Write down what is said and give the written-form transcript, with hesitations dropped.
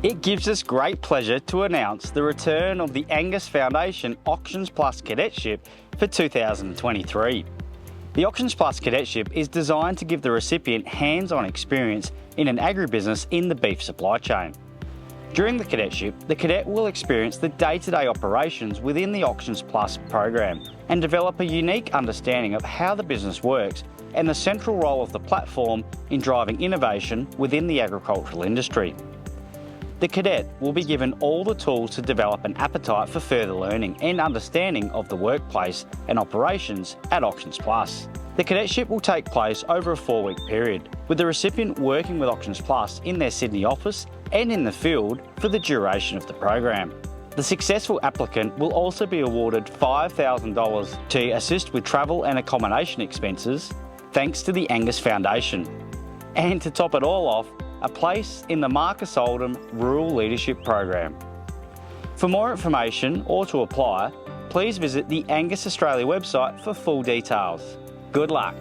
It gives us great pleasure to announce the return of the Angus Foundation AuctionsPlus Cadetship for 2023. The AuctionsPlus Cadetship is designed to give the recipient hands-on experience in an agribusiness in the beef supply chain. During the cadetship, the cadet will experience the day-to-day operations within the AuctionsPlus program and develop a unique understanding of how the business works and the central role of the platform in driving innovation within the agricultural industry. The cadet will be given all the tools to develop an appetite for further learning and understanding of the workplace and operations at AuctionsPlus. The cadetship will take place over a 4-week period, with the recipient working with AuctionsPlus in their Sydney office and in the field for the duration of the program. The successful applicant will also be awarded $5,000 to assist with travel and accommodation expenses, thanks to the Angus Foundation. And to top it all off, a place in the Marcus Oldham Rural Leadership Program. For more information or to apply, please visit the Angus Australia website for full details. Good luck.